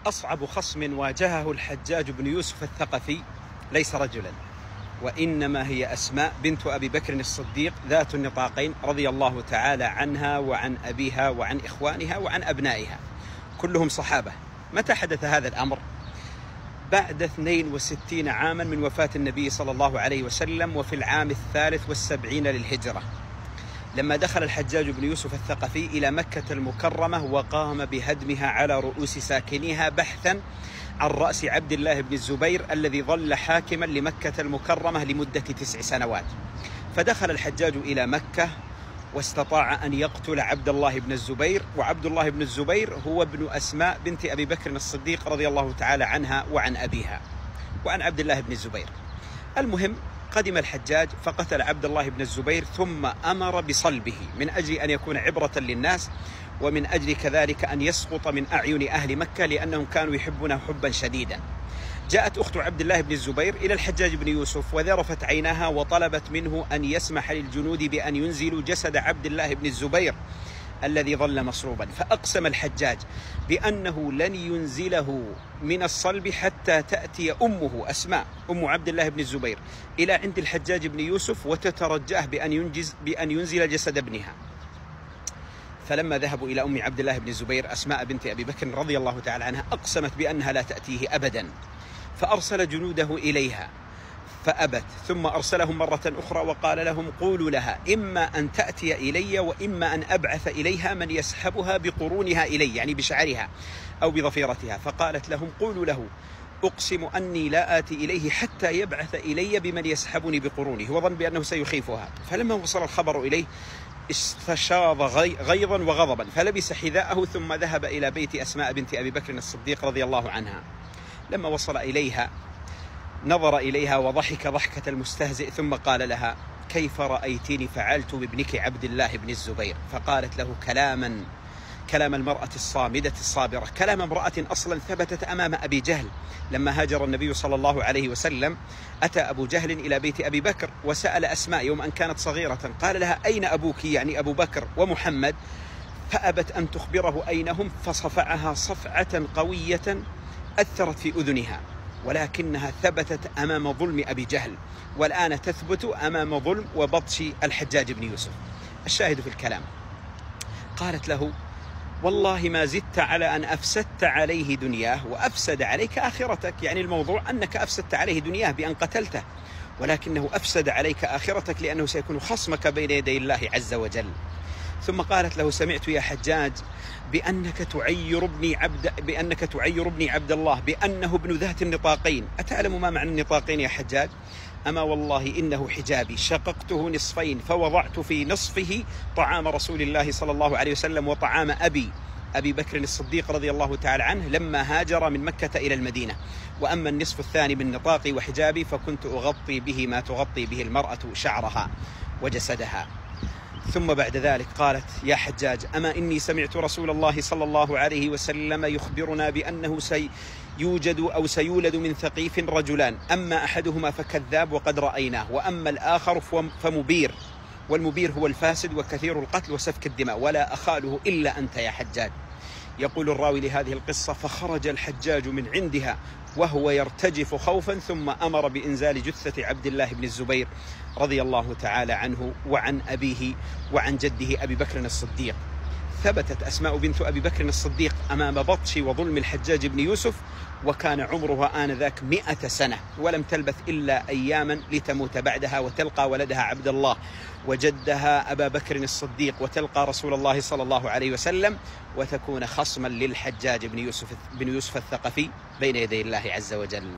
أصعب خصم واجهه الحجاج بن يوسف الثقفي ليس رجلا، وإنما هي أسماء بنت أبي بكر الصديق ذات النطاقين رضي الله تعالى عنها وعن أبيها وعن إخوانها وعن أبنائها، كلهم صحابة. متى حدث هذا الأمر؟ بعد 62 عاما من وفاة النبي صلى الله عليه وسلم، وفي العام 73 للهجرة، لما دخل الحجاج بن يوسف الثقفي إلى مكة المكرمة وقام بهدمها على رؤوس ساكنيها بحثا عن رأس عبد الله بن الزبير الذي ظل حاكما لمكة المكرمة لمدة 9 سنوات. فدخل الحجاج إلى مكة واستطاع أن يقتل عبد الله بن الزبير، وعبد الله بن الزبير هو ابن أسماء بنت أبي بكر الصديق رضي الله تعالى عنها وعن أبيها وعن عبد الله بن الزبير. المهم، قدم الحجاج فقتل عبد الله بن الزبير، ثم أمر بصلبه من أجل أن يكون عبرة للناس، ومن أجل كذلك أن يسقط من أعين أهل مكة لأنهم كانوا يحبونه حبا شديدا. جاءت أخت عبد الله بن الزبير إلى الحجاج بن يوسف وذرفت عيناها وطلبت منه أن يسمح للجنود بأن ينزلوا جسد عبد الله بن الزبير الذي ظل مصلوبا. فأقسم الحجاج بأنه لن ينزله من الصلب حتى تأتي أمه أسماء أم عبد الله بن الزبير إلى عند الحجاج بن يوسف وتترجاه بأن ينزل جسد ابنها. فلما ذهبوا إلى أم عبد الله بن الزبير أسماء بنت أبي بكر رضي الله تعالى عنها، أقسمت بأنها لا تأتيه أبدا، فأرسل جنوده إليها فأبت، ثم أرسلهم مرة أخرى وقال لهم: قولوا لها إما أن تأتي إلي وإما أن أبعث إليها من يسحبها بقرونها إلي، يعني بشعرها أو بضفيرتها. فقالت لهم: قولوا له أقسم أني لا آتي إليه حتى يبعث إلي بمن يسحبني بقرونه، وظن بأنه سيخيفها. فلما وصل الخبر إليه استشاط غيظا وغضبا، فلبس حذاءه ثم ذهب إلى بيت أسماء بنت أبي بكر الصديق رضي الله عنها. لما وصل إليها نظر إليها وضحك ضحكة المستهزئ، ثم قال لها: كيف رأيتني فعلت بابنك عبد الله بن الزبير؟ فقالت له كلام المرأة الصامدة الصابرة، كلام امرأة أصلا ثبتت أمام أبي جهل. لما هاجر النبي صلى الله عليه وسلم أتى أبو جهل إلى بيت أبي بكر وسأل أسماء يوم أن كانت صغيرة، قال لها: أين أبوك؟ يعني أبو بكر ومحمد. فأبت أن تخبره أين هم، فصفعها صفعة قوية أثرت في أذنها، ولكنها ثبتت أمام ظلم أبي جهل، والآن تثبت أمام ظلم وبطش الحجاج بن يوسف. الشاهد في الكلام، قالت له: والله ما زدت على أن أفسدت عليه دنياه وأفسد عليك آخرتك. يعني الموضوع أنك أفسدت عليه دنياه بأن قتلته، ولكنه أفسد عليك آخرتك لأنه سيكون خصمك بين يدي الله عز وجل. ثم قالت له: سمعت يا حجاج بأنك تعير ابني عبد الله بأنه ابن ذات النطاقين. أتعلم ما معنى النطاقين يا حجاج؟ أما والله إنه حجابي شققته نصفين فوضعت في نصفه طعام رسول الله صلى الله عليه وسلم وطعام أبي بكر الصديق رضي الله تعالى عنه لما هاجر من مكة إلى المدينة، وأما النصف الثاني من نطاقي وحجابي فكنت أغطي به ما تغطي به المرأة شعرها وجسدها. ثم بعد ذلك قالت: يا حجاج، أما إني سمعت رسول الله صلى الله عليه وسلم يخبرنا بأنه سيوجد أو سيولد من ثقيف رجلان، أما أحدهما فكذاب وقد رأيناه، وأما الآخر فمبير، والمبير هو الفاسد وكثير القتل وسفك الدماء، ولا أخاله إلا أنت يا حجاج. يقول الراوي لهذه القصة: فخرج الحجاج من عندها وهو يرتجف خوفا، ثم أمر بإنزال جثة عبد الله بن الزبير رضي الله تعالى عنه وعن أبيه وعن جده أبي بكر الصديق. ثبتت أسماء بنت أبي بكر الصديق أمام بطش وظلم الحجاج بن يوسف، وكان عمرها آنذاك 100 سنة، ولم تلبث إلا أياما لتموت بعدها وتلقى ولدها عبد الله وجدها أبا بكر الصديق وتلقى رسول الله صلى الله عليه وسلم، وتكون خصما للحجاج بن يوسف الثقفي بين يدي الله عز وجل.